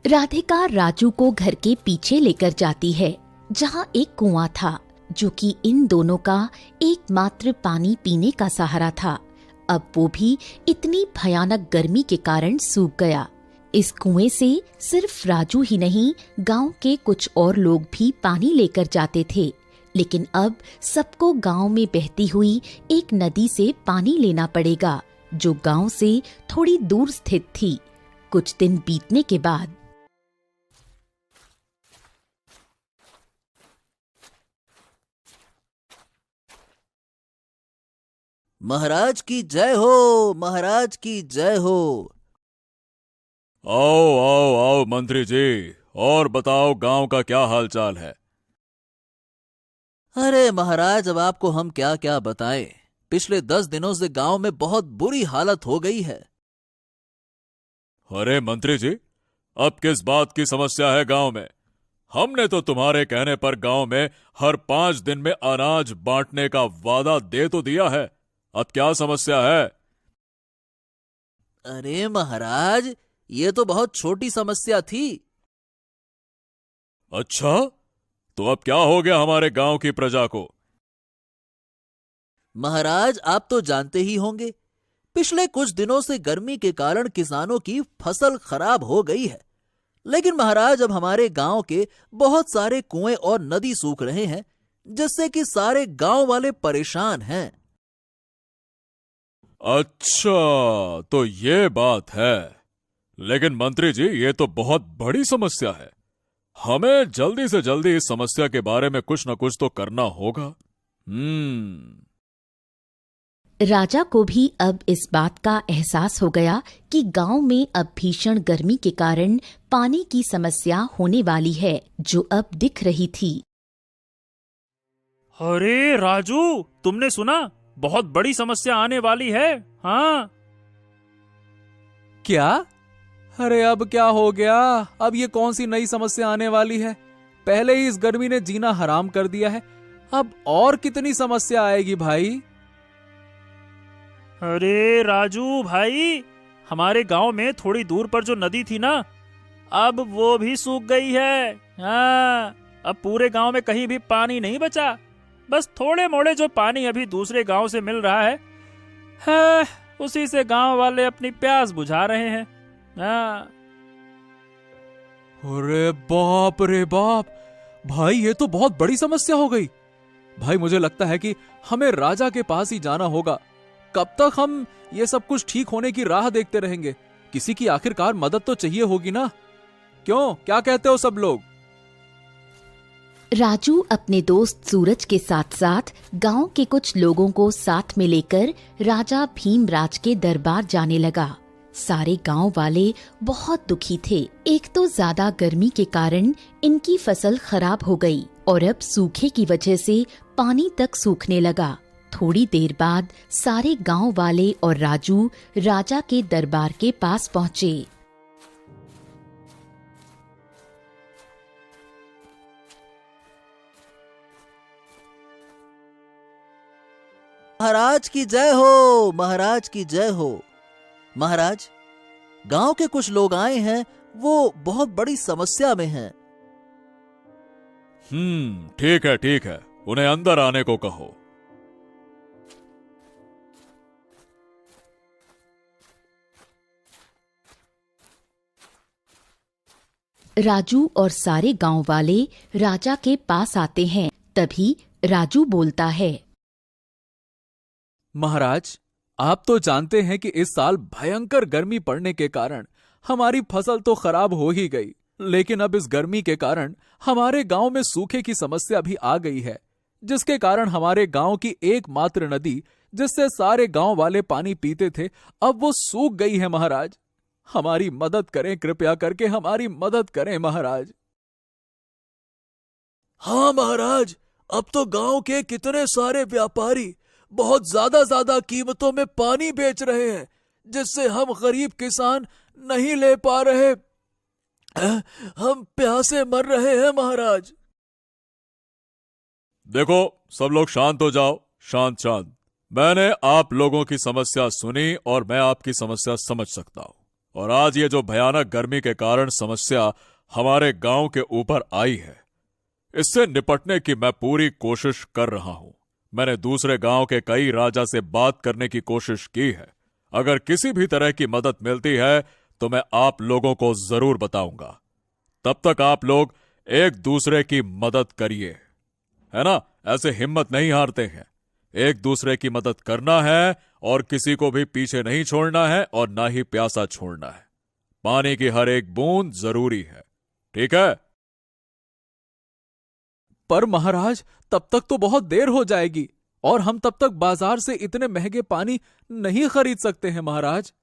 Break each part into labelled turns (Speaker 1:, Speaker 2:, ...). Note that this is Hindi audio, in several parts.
Speaker 1: राधिका राजू को घर के पीछे लेकर जाती है, जहाँ एक कुआं था जो कि इन दोनों का एकमात्र पानी पीने का सहारा था। अब वो भी इतनी भयानक गर्मी के कारण सूख गया। इस कुएं से सिर्फ राजू ही नहीं, गांव के कुछ और लोग भी पानी लेकर जाते थे। लेकिन अब सबको गांव में बहती हुई एक नदी से पानी लेना पड़ेगा, जो गांव से थोड़ी दूर स्थित थी। कुछ दिन बीतने के बाद
Speaker 2: महाराज की जय हो, महाराज की जय हो।
Speaker 3: आओ आओ आओ मंत्री जी, और बताओ गांव का क्या हालचाल है।
Speaker 2: अरे महाराज, अब आपको हम क्या क्या बताएं। पिछले 10 दिनों से गांव में बहुत बुरी हालत हो गई है।
Speaker 3: अरे मंत्री जी, अब किस बात की समस्या है गांव में? हमने तो तुम्हारे कहने पर गांव में हर 5 दिन में अनाज बांटने का वादा दे तो दिया है। अब क्या समस्या है?
Speaker 2: अरे महाराज, ये तो बहुत छोटी समस्या थी।
Speaker 3: अच्छा, तो अब क्या हो गया हमारे गांव की प्रजा को?
Speaker 2: महाराज, आप तो जानते ही होंगे, पिछले कुछ दिनों से गर्मी के कारण किसानों की फसल खराब हो गई है। लेकिन महाराज, अब हमारे गांव के बहुत सारे कुएं और नदी सूख रहे हैं, जिससे कि सारे गांव वाले परेशान हैं।
Speaker 3: अच्छा, तो ये बात है। लेकिन मंत्री जी, ये तो बहुत बड़ी समस्या है। हमें जल्दी से जल्दी इस समस्या के बारे में कुछ न कुछ तो करना होगा।
Speaker 1: राजा को भी अब इस बात का एहसास हो गया कि गांव में अब भीषण गर्मी के कारण पानी की समस्या होने वाली है, जो अब दिख रही थी।
Speaker 4: अरे राजू, तुमने सुना? बहुत बड़ी समस्या आने वाली है। हाँ।
Speaker 5: क्या? अरे अब क्या हो गया? अब ये कौन सी नई समस्या आने वाली है? पहले ही इस गर्मी ने जीना हराम कर दिया है, अब और कितनी समस्या आएगी भाई?
Speaker 4: अरे राजू भाई, हमारे गांव में थोड़ी दूर पर जो नदी थी ना, अब वो भी सूख गई है। हाँ, अब पूरे गांव में कहीं भी पानी नहीं बचा। बस थोड़े मोड़े जो पानी अभी दूसरे गांव से मिल रहा है, उसी से गांव वाले अपनी प्यास बुझा रहे हैं। हाँ।
Speaker 5: अरे बाप रे बाप, भाई ये तो बहुत बड़ी समस्या हो गई। भाई मुझे लगता है कि हमें राजा के पास ही जाना होगा। कब तक हम ये सब कुछ ठीक होने की राह देखते रहेंगे? किसी की आखिरकार मदद तो चाहिए होगी ना? क्यों, क्या कहते हो सब लोग?
Speaker 1: राजू अपने दोस्त सूरज के साथ साथ गांव के कुछ लोगों को साथ में लेकर राजा भीमराज के दरबार जाने लगा। सारे गांव वाले बहुत दुखी थे। एक तो ज्यादा गर्मी के कारण इनकी फसल खराब हो गई और अब सूखे की वजह से पानी तक सूखने लगा। थोड़ी देर बाद सारे गांव वाले और राजू राजा के दरबार के पास पहुँचे।
Speaker 2: महाराज की जय हो, महाराज की जय हो। महाराज, गांव के कुछ लोग आए हैं, वो बहुत बड़ी समस्या में हैं।
Speaker 3: ठीक है ठीक है, उन्हें अंदर आने को कहो।
Speaker 1: राजू और सारे गांव वाले राजा के पास आते हैं। तभी राजू बोलता है,
Speaker 5: महाराज, आप तो जानते हैं कि इस साल भयंकर गर्मी पड़ने के कारण हमारी फसल तो खराब हो ही गई, लेकिन अब इस गर्मी के कारण हमारे गांव में सूखे की समस्या भी आ गई है, जिसके कारण हमारे गांव की एकमात्र नदी, जिससे सारे गांव वाले पानी पीते थे, अब वो सूख गई है। महाराज, हमारी मदद करें, कृपया करके हमारी मदद करें महाराज।
Speaker 2: हाँ महाराज, अब तो गांव के कितने सारे व्यापारी बहुत ज्यादा कीमतों में पानी बेच रहे हैं, जिससे हम गरीब किसान नहीं ले पा रहे। हम प्यासे मर रहे हैं महाराज।
Speaker 3: देखो, सब लोग शांत हो जाओ, शांत शांत। मैंने आप लोगों की समस्या सुनी और मैं आपकी समस्या समझ सकता हूं। और आज ये जो भयानक गर्मी के कारण समस्या हमारे गांव के ऊपर आई है, इससे निपटने की मैं पूरी कोशिश कर रहा हूं। मैंने दूसरे गांव के कई राजा से बात करने की कोशिश की है। अगर किसी भी तरह की मदद मिलती है तो मैं आप लोगों को जरूर बताऊंगा। तब तक आप लोग एक दूसरे की मदद करिए, है ना? ऐसे हिम्मत नहीं हारते हैं। एक दूसरे की मदद करना है और किसी को भी पीछे नहीं छोड़ना है और ना ही प्यासा छोड़ना है। पानी की हर एक बूंद जरूरी है, ठीक है?
Speaker 5: पर महाराज, तब तक तो बहुत देर हो जाएगी और हम तब तक बाजार से इतने महंगे पानी नहीं खरीद सकते हैं महाराज।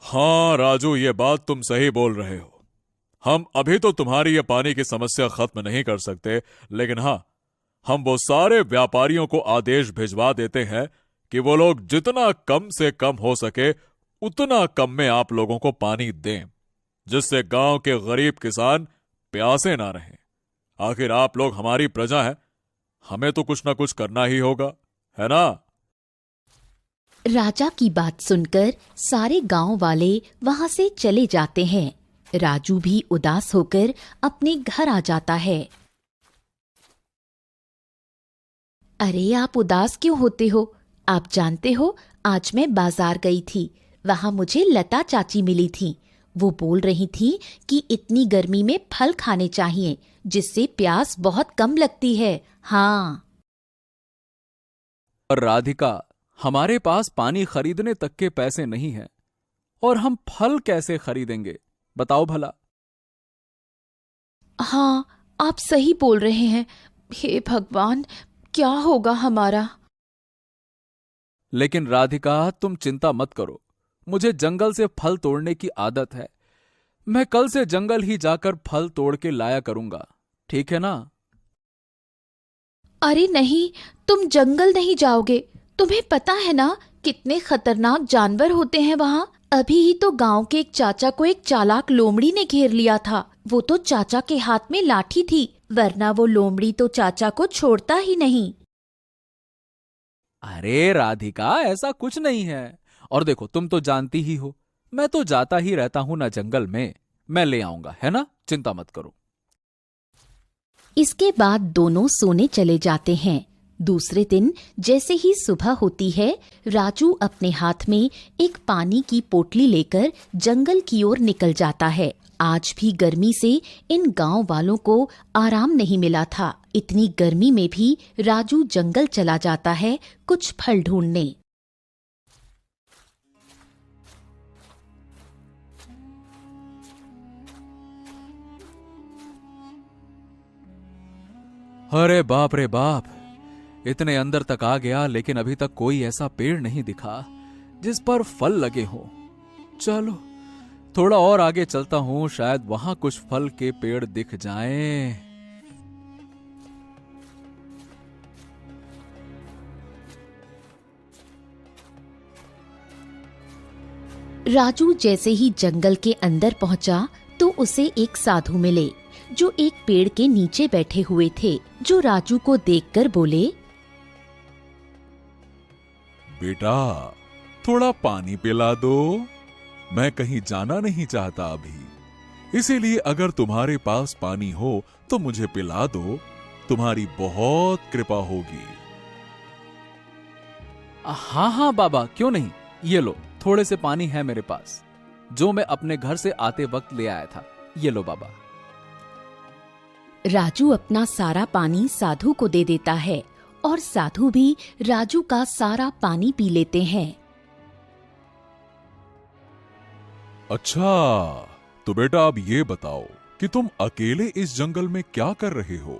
Speaker 3: हां राजू, ये बात तुम सही बोल रहे हो। हम अभी तो तुम्हारी ये पानी की समस्या खत्म नहीं कर सकते, लेकिन हां, हम वो सारे व्यापारियों को आदेश भिजवा देते हैं कि वो लोग जितना कम से कम हो सके उतना कम में आप लोगों को पानी दें, जिससे गांव के गरीब किसान प्यासे ना रहें। आखिर आप लोग हमारी प्रजा हैं, हमें तो कुछ ना कुछ करना ही होगा, है ना?
Speaker 1: राजा की बात सुनकर सारे गांव वाले वहां से चले जाते हैं। राजू भी उदास होकर अपने घर आ जाता है। अरे आप उदास क्यों होते हो? आप जानते हो, आज मैं बाजार गई थी। वहां मुझे लता चाची मिली थी। वो बोल रही थी कि इतनी गर्मी में फल खाने चाहिए, जिससे प्यास बहुत कम लगती है। हाँ।
Speaker 5: और राधिका, हमारे पास पानी खरीदने तक के पैसे नहीं हैं और हम फल कैसे खरीदेंगे, बताओ भला।
Speaker 1: हाँ, आप सही बोल रहे हैं। हे भगवान, क्या होगा हमारा?
Speaker 5: लेकिन राधिका, तुम चिंता मत करो। मुझे जंगल से फल तोड़ने की आदत है। मैं कल से जंगल ही जाकर फल तोड़ के लाया करूंगा, ठीक है ना?
Speaker 1: अरे नहीं, तुम जंगल नहीं जाओगे। तुम्हें पता है ना कितने खतरनाक जानवर होते हैं वहाँ। अभी ही तो गांव के एक चाचा को एक चालाक लोमड़ी ने घेर लिया था। वो तो चाचा के हाथ में लाठी थी, वरना वो लोमड़ी तो चाचा को छोड़ता ही नहीं।
Speaker 5: अरे राधिका, ऐसा कुछ नहीं है। और देखो, तुम तो जानती ही हो, मैं तो जाता ही रहता हूं ना जंगल में। मैं ले आऊंगा, है ना? चिंता मत करो।
Speaker 1: इसके बाद दोनों सोने चले जाते हैं। दूसरे दिन जैसे ही सुबह होती है, राजू अपने हाथ में एक पानी की पोटली लेकर जंगल की ओर निकल जाता है। आज भी गर्मी से इन गांव वालों को आराम नहीं मिला था। इतनी गर्मी में भी राजू जंगल चला जाता है कुछ फल ढूंढने।
Speaker 5: अरे बाप रे बाप, इतने अंदर तक आ गया, लेकिन अभी तक कोई ऐसा पेड़ नहीं दिखा जिस पर फल लगे हों। चलो थोड़ा और आगे चलता हूं, शायद वहां कुछ फल के पेड़ दिख जाएं।
Speaker 1: राजू जैसे ही जंगल के अंदर पहुंचा तो उसे एक साधु मिले, जो एक पेड़ के नीचे बैठे हुए थे। जो राजू को देखकर बोले,
Speaker 6: बेटा, थोड़ा पानी पिला दो। मैं कहीं जाना नहीं चाहता अभी, इसीलिए अगर तुम्हारे पास पानी हो तो मुझे पिला दो। तुम्हारी बहुत कृपा होगी।
Speaker 5: हाँ हाँ बाबा, क्यों नहीं। ये लो, थोड़े से पानी है मेरे पास, जो मैं अपने घर से आते वक्त ले आया था। ये लो बाबा।
Speaker 1: राजू अपना सारा पानी साधु को दे देता है और साधु भी राजू का सारा पानी पी लेते हैं।
Speaker 6: अच्छा, तो बेटा अब ये बताओ कि तुम अकेले इस जंगल में क्या कर रहे हो?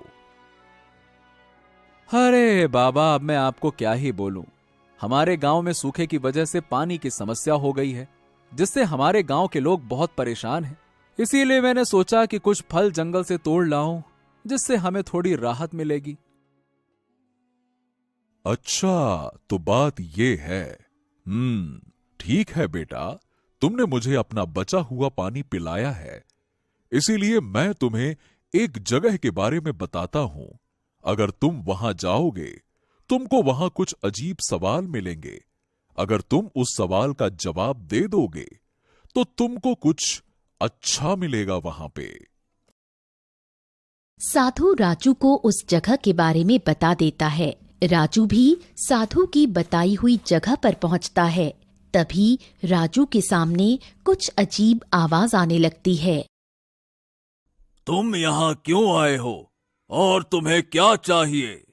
Speaker 5: अरे बाबा, अब मैं आपको क्या ही बोलूं। हमारे गांव में सूखे की वजह से पानी की समस्या हो गई है, जिससे हमारे गांव के लोग बहुत परेशान हैं। इसीलिए मैंने सोचा कि कुछ फल जंगल से तोड़ लाऊं, जिससे हमें थोड़ी राहत मिलेगी।
Speaker 6: अच्छा, तो बात ये है। ठीक है बेटा, तुमने मुझे अपना बचा हुआ पानी पिलाया है, इसीलिए मैं तुम्हें एक जगह के बारे में बताता हूं। अगर तुम वहां जाओगे, तुमको वहां कुछ अजीब सवाल मिलेंगे। अगर तुम उस सवाल का जवाब दे दोगे तो तुमको कुछ अच्छा मिलेगा वहां पे।
Speaker 1: साधु राजू को उस जगह के बारे में बता देता है। राजू भी साधु की बताई हुई जगह पर पहुंचता है। तभी राजू के सामने कुछ अजीब आवाज आने लगती है।
Speaker 3: तुम यहाँ क्यों आए हो और तुम्हें क्या चाहिए?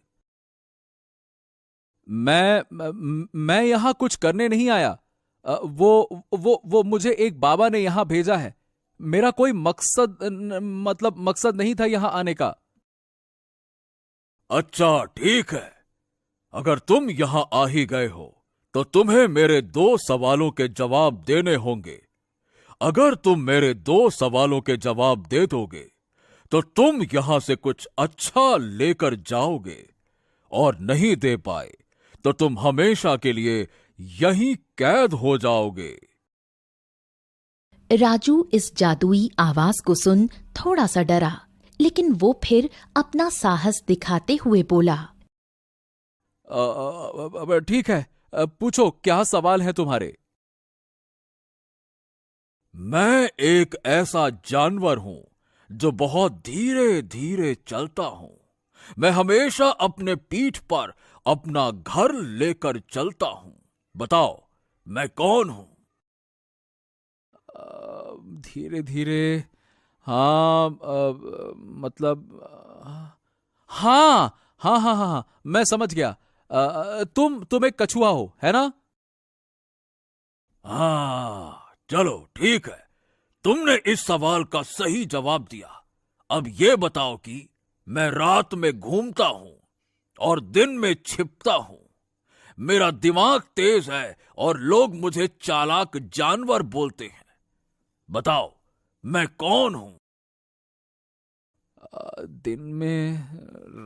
Speaker 5: मैं यहां कुछ करने नहीं आया। वो मुझे एक बाबा ने यहां भेजा है। मेरा कोई मकसद नहीं था यहां आने का।
Speaker 3: अच्छा ठीक है, अगर तुम यहां आ ही गए हो तो तुम्हें मेरे 2 सवालों के जवाब देने होंगे। अगर तुम मेरे 2 सवालों के जवाब दे दोगे तो तुम यहां से कुछ अच्छा लेकर जाओगे, और नहीं दे पाए तो तुम हमेशा के लिए यहीं कैद हो जाओगे।
Speaker 1: राजू इस जादुई आवाज को सुन थोड़ा सा डरा, लेकिन वो फिर अपना साहस दिखाते हुए बोला।
Speaker 5: ठीक है, पूछो क्या सवाल है तुम्हारे।
Speaker 3: मैं एक ऐसा जानवर हूं जो बहुत धीरे धीरे चलता हूं। मैं हमेशा अपने पीठ पर अपना घर लेकर चलता हूं। बताओ मैं कौन हूं?
Speaker 5: धीरे धीरे, हाँ, मतलब, हाँ हाँ हाँ हाँ, मैं समझ गया। तुम एक कछुआ हो, है ना?
Speaker 3: हाँ, चलो ठीक है, तुमने इस सवाल का सही जवाब दिया। अब ये बताओ कि मैं रात में घूमता हूं और दिन में छिपता हूं। मेरा दिमाग तेज है और लोग मुझे चालाक जानवर बोलते हैं। बताओ मैं कौन हूं?
Speaker 5: दिन में,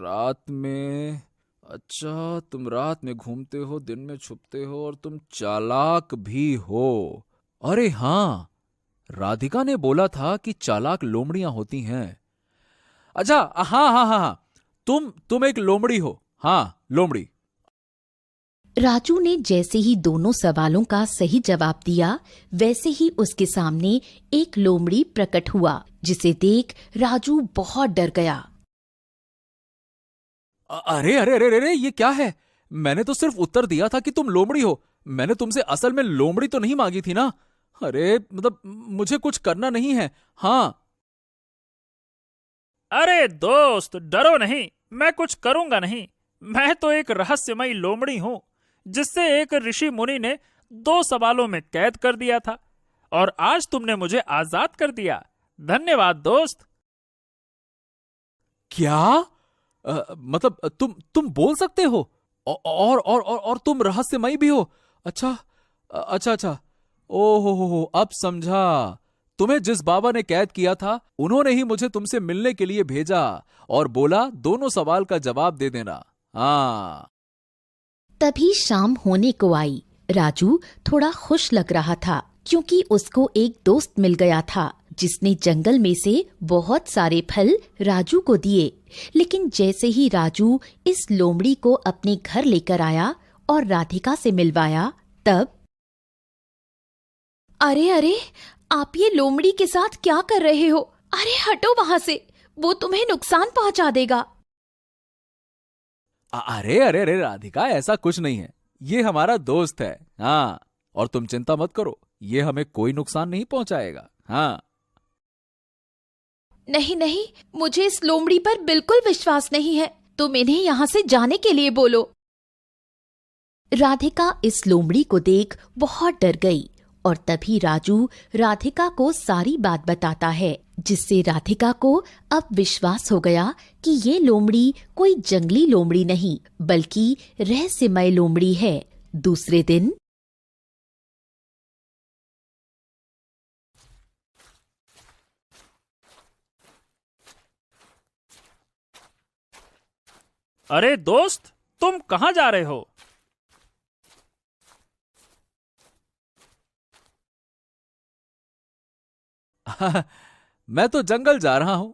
Speaker 5: रात में। अच्छा, तुम रात में घूमते हो, दिन में छुपते हो, और तुम चालाक भी हो। अरे हाँ, राधिका ने बोला था कि चालाक लोमड़ियां होती हैं। अच्छा, हाँ हाँ हाँ हाँ, तुम एक लोमड़ी हो। हाँ, लोमड़ी।
Speaker 1: राजू ने जैसे ही दोनों सवालों का सही जवाब दिया, वैसे ही उसके सामने एक लोमड़ी प्रकट हुआ, जिसे देख राजू बहुत डर गया।
Speaker 5: अरे अरे अरे अरे, ये क्या है? मैंने तो सिर्फ उत्तर दिया था कि तुम लोमड़ी हो। मैंने तुमसे असल में लोमड़ी तो नहीं मांगी थी ना। अरे मतलब, मुझे कुछ करना नहीं है। हाँ।
Speaker 4: अरे दोस्त, डरो नहीं, मैं कुछ करूंगा नहीं। मैं तो एक रहस्यमयी लोमड़ी हूं, जिससे एक ऋषि मुनि ने 2 सवालों में कैद कर दिया था, और आज तुमने मुझे आजाद कर दिया। धन्यवाद दोस्त।
Speaker 5: क्या? मतलब तुम बोल सकते हो, और तुम रहस्यमयी भी हो? अच्छा अच्छा अच्छा, ओहो, अब समझा। तुम्हें जिस बाबा ने कैद किया था, उन्होंने ही मुझे तुमसे मिलने के लिए भेजा और बोला 2 सवाल का जवाब दे देना। हाँ।
Speaker 1: तभी शाम होने को आई। राजू थोड़ा खुश लग रहा था, क्योंकि उसको एक दोस्त मिल गया था जिसने जंगल में से बहुत सारे फल राजू को दिए। लेकिन जैसे ही राजू इस लोमड़ी को अपने घर लेकर आया और राधिका से मिलवाया, तब अरे अरे, आप ये लोमड़ी के साथ क्या कर रहे हो? अरे हटो वहां से, वो तुम्हें नुकसान पहुंचा देगा।
Speaker 5: अरे अरे अरे राधिका, ऐसा कुछ नहीं है। ये हमारा दोस्त है। हाँ, और तुम चिंता मत करो, ये हमें कोई नुकसान नहीं पहुंचाएगा। हाँ।
Speaker 1: नहीं नहीं, मुझे इस लोमड़ी पर बिल्कुल विश्वास नहीं है। तुम इन्हें यहाँ से जाने के लिए बोलो। राधिका इस लोमड़ी को देख बहुत डर गई, और तभी राजू राधिका को सारी बात बताता है, जिससे राधिका को अब विश्वास हो गया कि ये लोमड़ी कोई जंगली लोमड़ी नहीं, बल्कि रहस्यमय लोमड़ी है। दूसरे दिन
Speaker 4: अरे दोस्त, तुम कहां जा रहे हो?
Speaker 5: मैं तो जंगल जा रहा हूं।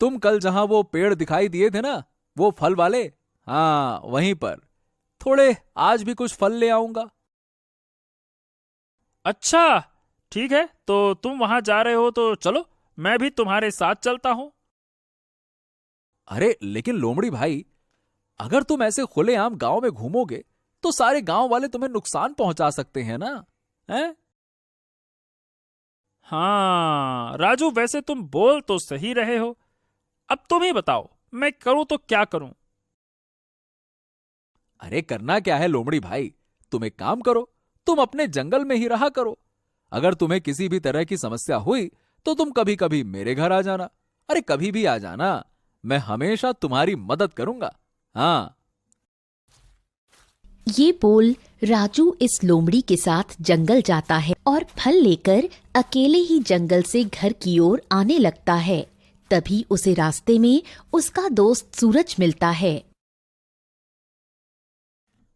Speaker 5: तुम कल जहां वो पेड़ दिखाई दिए थे ना, वो फल वाले, हाँ वहीं पर। थोड़े आज भी कुछ फल ले आऊंगा।
Speaker 4: अच्छा ठीक है, तो तुम वहां जा रहे हो तो चलो, मैं भी तुम्हारे साथ चलता हूं।
Speaker 5: अरे लेकिन लोमड़ी भाई, अगर तुम ऐसे खुलेआम गांव में घूमोगे तो सारे गांव वाले तुम्हें नुकसान पहुंचा सकते हैं ना, हैं?
Speaker 4: हाँ राजू, वैसे तुम बोल तो सही रहे हो। अब तुम ही बताओ, मैं करूं तो क्या करूं?
Speaker 5: अरे करना क्या है लोमड़ी भाई, तुम एक काम करो, तुम अपने जंगल में ही रहा करो। अगर तुम्हें किसी भी तरह की समस्या हुई तो तुम कभी कभी मेरे घर आ जाना। अरे कभी भी आ जाना, मैं हमेशा तुम्हारी मदद करूंगा। हाँ।
Speaker 1: ये बोल राजू इस लोमड़ी के साथ जंगल जाता है और फल लेकर अकेले ही जंगल से घर की ओर आने लगता है। तभी उसे रास्ते में उसका दोस्त सूरज मिलता है।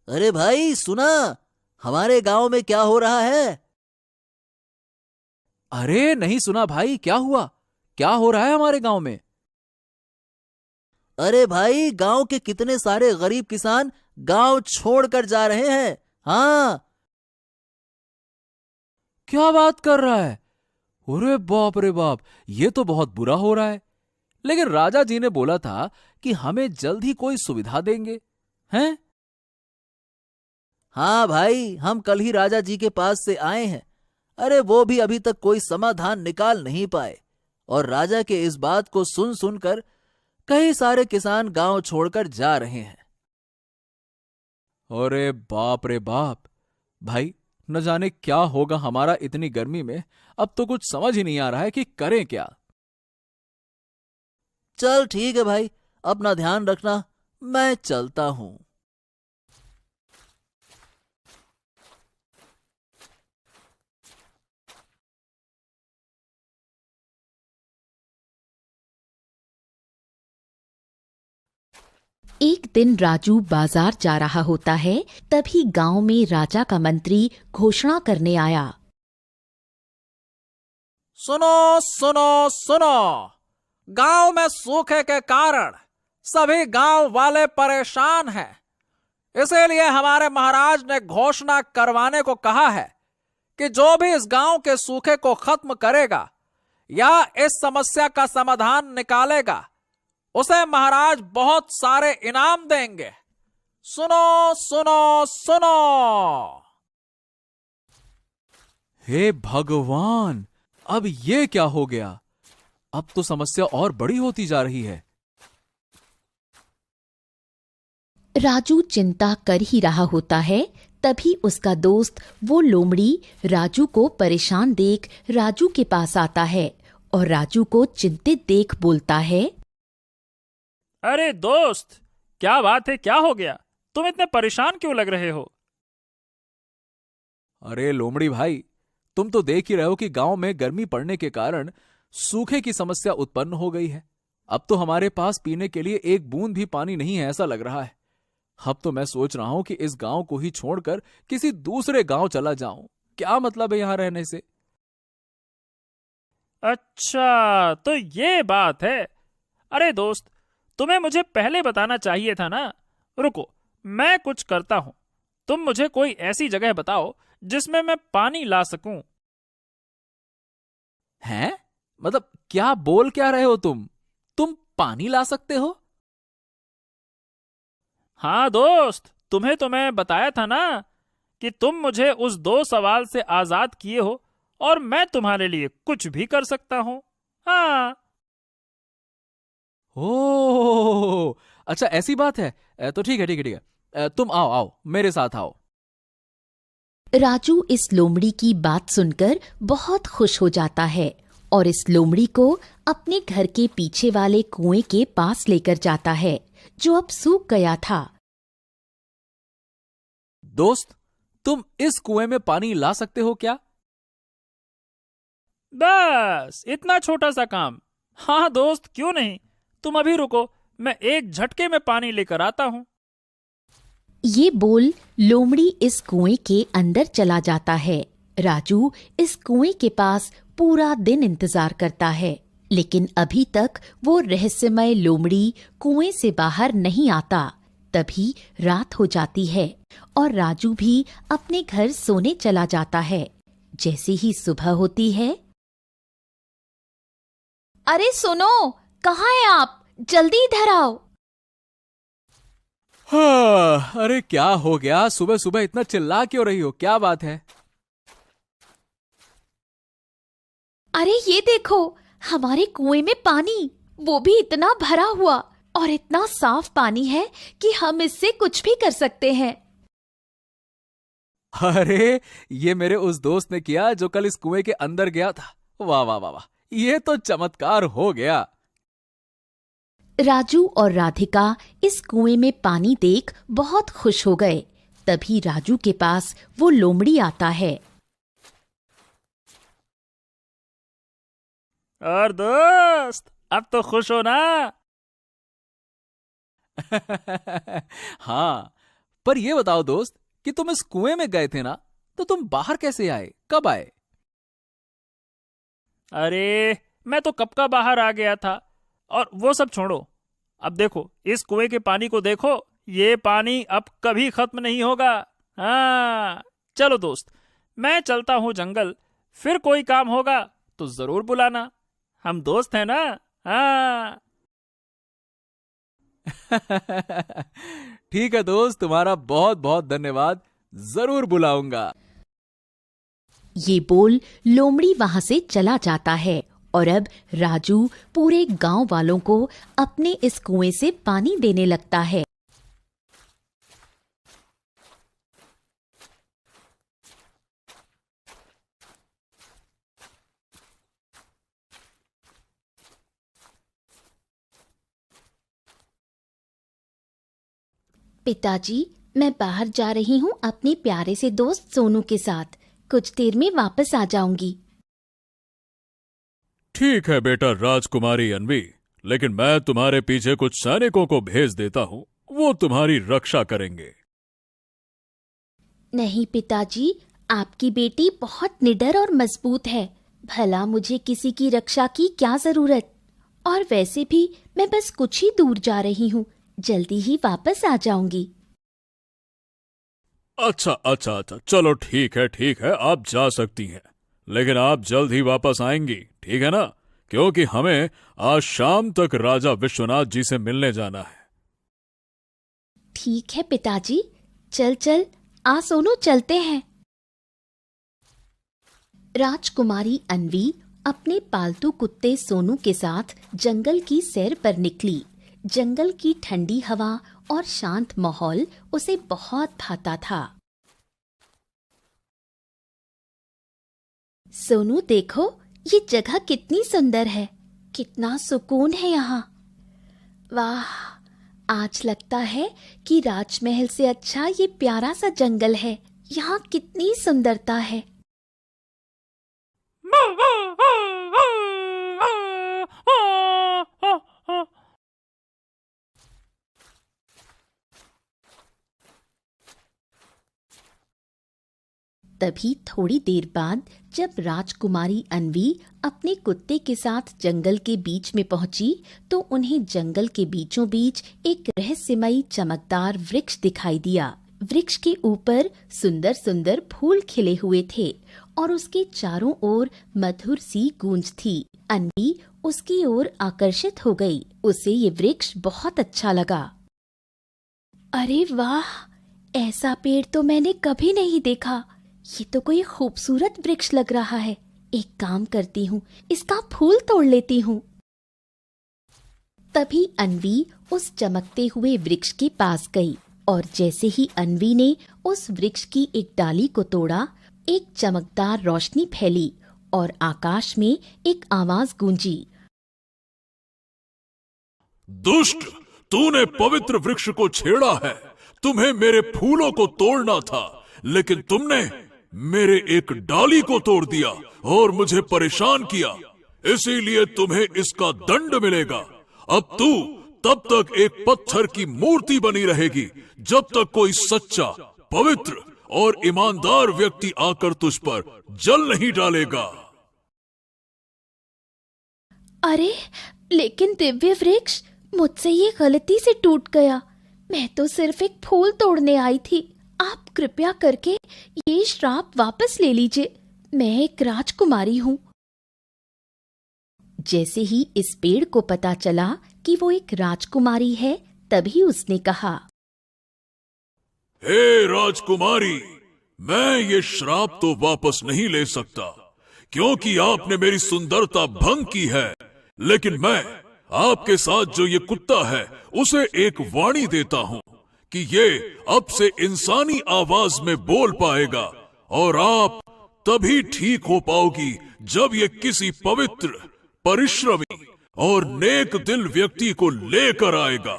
Speaker 2: अरे भाई सुना, हमारे गांव में क्या हो रहा है?
Speaker 5: अरे नहीं सुना भाई, क्या हुआ? क्या हो रहा है हमारे गांव में?
Speaker 2: अरे भाई, गांव के कितने सारे गरीब किसान गांव छोड़कर जा रहे हैं। हाँ।
Speaker 5: क्या बात कर रहा है? अरे बाप रे बाप, ये तो बहुत बुरा हो रहा है। लेकिन राजा जी ने बोला था कि हमें जल्द ही कोई सुविधा देंगे, हैं?
Speaker 2: हाँ भाई, हम कल ही राजा जी के पास से आए हैं। अरे वो भी अभी तक कोई समाधान निकाल नहीं पाए, और राजा के इस बात को सुन सुनकर कई सारे किसान गांव छोड़कर जा रहे हैं।
Speaker 5: अरे बाप रे बाप, भाई न जाने क्या होगा हमारा इतनी गर्मी में। अब तो कुछ समझ ही नहीं आ रहा है कि करें क्या।
Speaker 2: चल ठीक है भाई, अपना ध्यान रखना, मैं चलता हूं।
Speaker 1: एक दिन राजू बाजार जा रहा होता है। तभी गांव में राजा का मंत्री घोषणा करने आया।
Speaker 5: सुनो सुनो सुनो, गांव में सूखे के कारण सभी गांव वाले परेशान हैं। इसीलिए हमारे महाराज ने घोषणा करवाने को कहा है कि जो भी इस गांव के सूखे को खत्म करेगा या इस समस्या का समाधान निकालेगा, उसे महाराज बहुत सारे इनाम देंगे। सुनो सुनो सुनो। हे भगवान, अब ये क्या हो गया? अब तो समस्या और बड़ी होती जा रही है।
Speaker 1: राजू चिंता कर ही रहा होता है। तभी उसका दोस्त वो लोमड़ी राजू को परेशान देख राजू के पास आता है और राजू को चिंतित देख बोलता है।
Speaker 4: अरे दोस्त, क्या बात है, क्या हो गया? तुम इतने परेशान क्यों लग रहे हो?
Speaker 5: अरे लोमड़ी भाई, तुम तो देख ही रहे हो कि गांव में गर्मी पड़ने के कारण सूखे की समस्या उत्पन्न हो गई है। अब तो हमारे पास पीने के लिए एक बूंद भी पानी नहीं है, ऐसा लग रहा है। अब तो मैं सोच रहा हूं कि इस गांव को ही छोड़कर किसी दूसरे गांव चला जाऊं। क्या मतलब है यहां रहने से?
Speaker 4: अच्छा, तो ये बात है। अरे दोस्त, तुम्हें मुझे पहले बताना चाहिए था ना। रुको, मैं कुछ करता हूं। तुम मुझे कोई ऐसी जगह बताओ जिसमें मैं पानी ला सकूं।
Speaker 5: हैं? मतलब क्या बोल क्या रहे हो तुम? तुम पानी ला सकते हो?
Speaker 4: हाँ दोस्त, तुम्हें तो मैं बताया था ना कि तुम मुझे उस 2 सवाल से आजाद किए हो और मैं तुम्हारे लिए कुछ भी कर सकता हूं। हाँ।
Speaker 5: ओह, अच्छा ऐसी बात है। तो ठीक है ठीक है ठीक है, तुम आओ आओ मेरे साथ आओ।
Speaker 1: राजू इस लोमड़ी की बात सुनकर बहुत खुश हो जाता है और इस लोमड़ी को अपने घर के पीछे वाले कुएं के पास लेकर जाता है जो अब सूख गया था।
Speaker 5: दोस्त, तुम इस कुएं में पानी ला सकते हो क्या?
Speaker 4: बस इतना छोटा सा काम। हाँ दोस्त, क्यों नहीं। तुम अभी रुको, मैं एक झटके में पानी लेकर आता हूं।
Speaker 1: ये बोल लोमड़ी इस कुएं के अंदर चला जाता है। राजू इस कुएं के पास पूरा दिन इंतजार करता है, लेकिन अभी तक वो रहस्यमय लोमड़ी कुएं से बाहर नहीं आता। तभी रात हो जाती है और राजू भी अपने घर सोने चला जाता है। जैसे ही सुबह होती है, अरे सुनो, कहाँ हैं आप? जल्दी इधर आओ।
Speaker 5: हाँ, अरे क्या हो गया? सुबह सुबह इतना चिल्ला क्यों रही हो? क्या बात है?
Speaker 1: अरे ये देखो, हमारे कुएं में पानी, वो भी इतना भरा हुआ, और इतना साफ पानी है कि हम इससे कुछ भी कर सकते हैं।
Speaker 5: अरे ये मेरे उस दोस्त ने किया जो कल इस कुएं के अंदर गया था। वाह वाह वाह वाह, ये तो चमत्कार हो गया।
Speaker 1: राजू और राधिका इस कुएं में पानी देख बहुत खुश हो गए। तभी राजू के पास वो लोमड़ी आता है।
Speaker 4: और दोस्त, अब तो खुश हो ना?
Speaker 5: हाँ, पर ये बताओ दोस्त कि तुम इस कुएं में गए थे ना, तो तुम बाहर कैसे आए? कब आए?
Speaker 4: अरे मैं तो कब का बाहर आ गया था। और वो सब छोड़ो, अब देखो इस कुएं के पानी को देखो, ये पानी अब कभी खत्म नहीं होगा। हाँ चलो दोस्त, मैं चलता हूं जंगल, फिर कोई काम होगा तो जरूर बुलाना, हम दोस्त हैं ना। हाँ
Speaker 5: ठीक है दोस्त, तुम्हारा बहुत बहुत धन्यवाद, जरूर बुलाऊंगा।
Speaker 1: ये बोल लोमड़ी वहां से चला जाता है और अब राजू पूरे गांव वालों को अपने इस कुएं से पानी देने लगता है। पिताजी, मैं बाहर जा रही हूँ अपने प्यारे से दोस्त सोनू के साथ। कुछ देर में वापस आ जाऊंगी।
Speaker 3: ठीक है बेटा राजकुमारी अन्वी, लेकिन मैं तुम्हारे पीछे कुछ सैनिकों को भेज देता हूं, वो तुम्हारी रक्षा करेंगे।
Speaker 1: नहीं पिताजी, आपकी बेटी बहुत निडर और मजबूत है। भला मुझे किसी की रक्षा की क्या जरूरत? और वैसे भी मैं बस कुछ ही दूर जा रही हूँ, जल्दी ही वापस आ जाऊंगी।
Speaker 3: अच्छा, चलो ठीक है, आप जा सकती हैं, लेकिन आप जल्द ही वापस आएंगी, ठीक है ना? क्योंकि हमें आज शाम तक राजा विश्वनाथ जी से मिलने जाना है।
Speaker 1: ठीक है पिताजी, चल आ सोनू, चलते हैं। राजकुमारी अन्वी अपने पालतू कुत्ते सोनू के साथ जंगल की सैर पर निकली। जंगल की ठंडी हवा और शांत माहौल उसे बहुत भाता था। सोनू देखो, ये जगह कितनी सुंदर है, कितना सुकून है यहाँ। वाह, आज लगता है कि राजमहल से अच्छा ये प्यारा सा जंगल है। यहाँ कितनी सुंदरता है। तभी थोड़ी देर बाद जब राजकुमारी अन्वी अपने कुत्ते के साथ जंगल के बीच में पहुंची, तो उन्हें जंगल के बीचों बीच एक रहस्यमयी चमकदार वृक्ष दिखाई दिया। वृक्ष के ऊपर सुंदर सुंदर फूल खिले हुए थे और उसके चारों ओर मधुर सी गूंज थी। अन्वी उसकी ओर आकर्षित हो गई। उसे ये वृक्ष बहुत अच्छा लगा। अरे वाह, ऐसा पेड़ तो मैंने कभी नहीं देखा। ये तो कोई खूबसूरत वृक्ष लग रहा है। एक काम करती हूँ, इसका फूल तोड़ लेती हूँ। तभी अन्वी उस चमकते हुए वृक्ष के पास गई और जैसे ही अन्वी ने उस वृक्ष की एक डाली को तोड़ा, एक चमकदार रोशनी फैली और आकाश में एक आवाज गूंजी।
Speaker 3: दुष्ट, तूने पवित्र वृक्ष को छेड़ा है। तुम्हें मेरे फूलों को तोड़ना था, लेकिन तुमने मेरे एक डाली को तोड़ दिया और मुझे परेशान किया। इसीलिए तुम्हें इसका दंड मिलेगा। अब तू तब तक एक पत्थर की मूर्ति बनी रहेगी जब तक कोई सच्चा, पवित्र और ईमानदार व्यक्ति आकर तुझ पर जल नहीं डालेगा।
Speaker 1: अरे लेकिन दिव्य वृक्ष, मुझसे ये गलती से टूट गया। मैं तो सिर्फ एक फूल तोड़ने आई थी। आप कृपया करके ये श्राप वापस ले लीजिए। मैं एक राजकुमारी हूँ। जैसे ही इस पेड़ को पता चला कि वो एक राजकुमारी है, तभी उसने कहा,
Speaker 3: हे राजकुमारी, मैं ये श्राप तो वापस नहीं ले सकता क्योंकि आपने मेरी सुंदरता भंग की है, लेकिन मैं आपके साथ जो ये कुत्ता है उसे एक वाणी देता हूँ कि ये अब से इंसानी आवाज में बोल पाएगा और आप तभी ठीक हो पाओगी जब ये किसी पवित्र, परिश्रमी और नेक दिल व्यक्ति को लेकर आएगा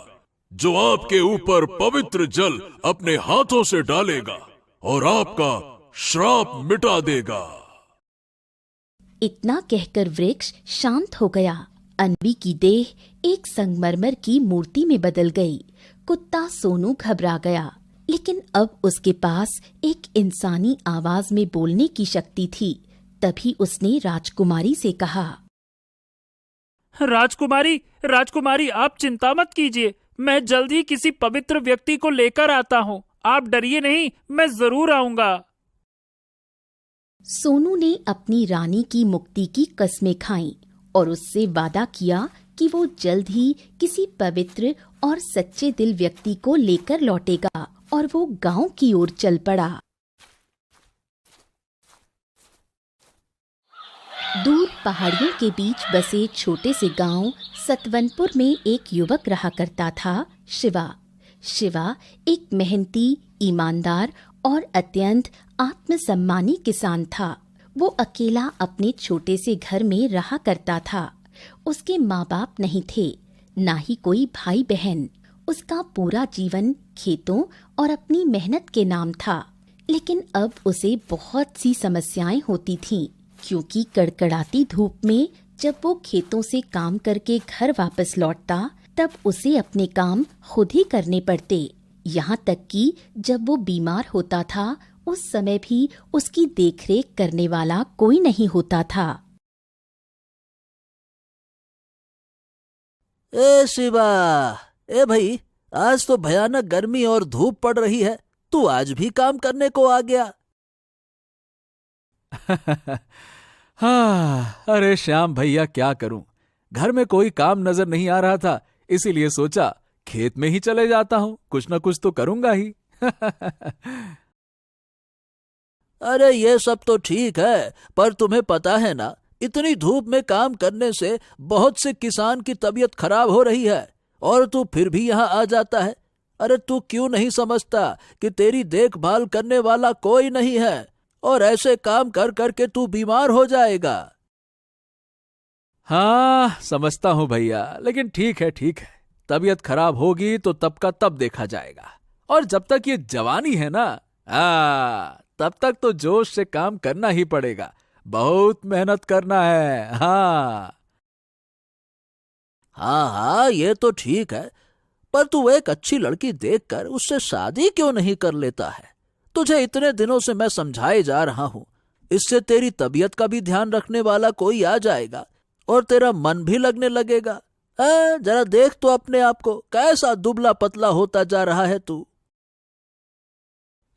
Speaker 3: जो आपके ऊपर पवित्र जल अपने हाथों से डालेगा और आपका श्राप मिटा देगा।
Speaker 1: इतना कहकर वृक्ष शांत हो गया। अन्वी की देह एक संगमरमर की मूर्ति में बदल गई। कुत्ता सोनू घबरा गया, लेकिन अब उसके पास एक इंसानी आवाज में बोलने की शक्ति थी। तभी उसने राजकुमारी से कहा,
Speaker 4: राजकुमारी, राजकुमारी, आप चिंता मत कीजिए, मैं जल्द ही किसी पवित्र व्यक्ति को लेकर आता हूँ। आप डरिए नहीं, मैं जरूर आऊंगा।
Speaker 1: सोनू ने अपनी रानी की मुक्ति की कस्में खाईं और उससे वादा किया कि वो जल्द ही किसी पवित्र और सच्चे दिल व्यक्ति को लेकर लौटेगा, और वो गांव की ओर चल पड़ा। दूर पहाड़ियों के बीच बसे छोटे से गांव सतवनपुर में एक युवक रहा करता था, शिवा। शिवा एक मेहनती, ईमानदार और अत्यंत आत्मसम्मानी किसान था। वो अकेला अपने छोटे से घर में रहा करता था। उसके माँ बाप नहीं थे, ना ही कोई भाई बहन। उसका पूरा जीवन खेतों और अपनी मेहनत के नाम था। लेकिन अब उसे बहुत सी समस्याएं होती थीं, क्योंकि कड़कड़ाती धूप में जब वो खेतों से काम करके घर वापस लौटता, तब उसे अपने काम खुद ही करने पड़ते। यहाँ तक कि जब वो बीमार होता था, उस समय भी उसकी देखरेख करने वाला कोई नहीं होता था।
Speaker 2: ए शिवा, ए भाई, आज तो भयानक गर्मी और धूप पड़ रही है, तू आज भी काम करने को आ गया।
Speaker 5: हाँ, अरे श्याम भैया, क्या करूं, घर में कोई काम नजर नहीं आ रहा था, इसीलिए सोचा खेत में ही चले जाता हूं, कुछ न कुछ तो करूंगा ही।
Speaker 2: अरे ये सब तो ठीक है, पर तुम्हें पता है ना, इतनी धूप में काम करने से बहुत से किसान की तबीयत खराब हो रही है, और तू फिर भी यहाँ आ जाता है। अरे तू क्यों नहीं समझता कि तेरी देखभाल करने वाला कोई नहीं है, और ऐसे काम कर करके तू बीमार हो जाएगा।
Speaker 5: हाँ, समझता हूं भैया, लेकिन ठीक है, तबीयत खराब होगी तो तब का तब देखा जाएगा, और जब तक ये जवानी है ना, तब तक तो जोश से काम करना ही पड़ेगा, बहुत मेहनत करना है। हाँ
Speaker 2: हाँ, ये तो ठीक है, पर तू एक अच्छी लड़की देखकर उससे शादी क्यों नहीं कर लेता है? तुझे इतने दिनों से मैं समझाए जा रहा हूँ, इससे तेरी तबीयत का भी ध्यान रखने वाला कोई आ जाएगा और तेरा मन भी लगने लगेगा। जरा देख तो अपने आप को, कैसा दुबला पतला होता जा रहा है तू।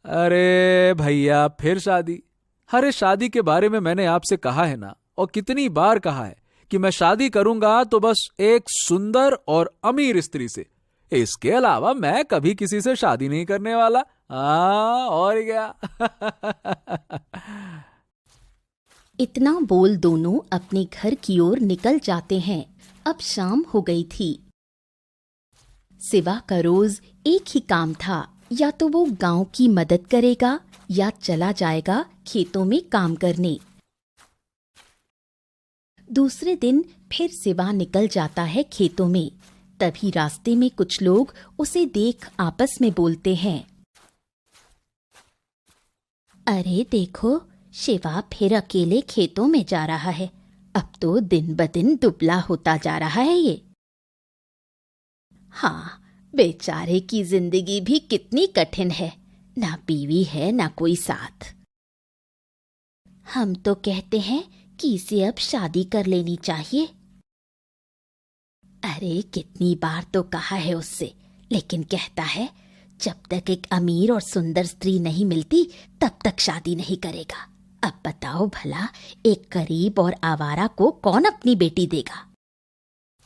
Speaker 5: अरे भैया, फिर शादी? अरे शादी के बारे में मैंने आपसे कहा है ना, और कितनी बार कहा है कि मैं शादी करूंगा तो बस एक सुंदर और अमीर स्त्री से, इसके अलावा मैं कभी किसी से शादी नहीं करने वाला। और क्या।
Speaker 1: इतना बोल दोनों अपने घर की ओर निकल जाते हैं। अब शाम हो गई थी। शिवा का रोज एक ही काम था, या तो वो गांव की मदद करेगा या चला जाएगा खेतों में काम करने। दूसरे दिन फिर शिवा निकल जाता है खेतों में। तभी रास्ते में कुछ लोग उसे देख आपस में बोलते हैं, अरे देखो, शिवा फिर अकेले खेतों में जा रहा है, अब तो दिन ब दिन दुबला होता जा रहा है ये। हाँ, बेचारे की जिंदगी भी कितनी कठिन है, ना बीवी है ना कोई साथ। हम तो कहते हैं कि इसे अब शादी कर लेनी चाहिए। अरे कितनी बार तो कहा है उससे, लेकिन कहता है जब तक एक अमीर और सुंदर स्त्री नहीं मिलती तब तक शादी नहीं करेगा। अब बताओ भला, एक गरीब और आवारा को कौन अपनी बेटी देगा?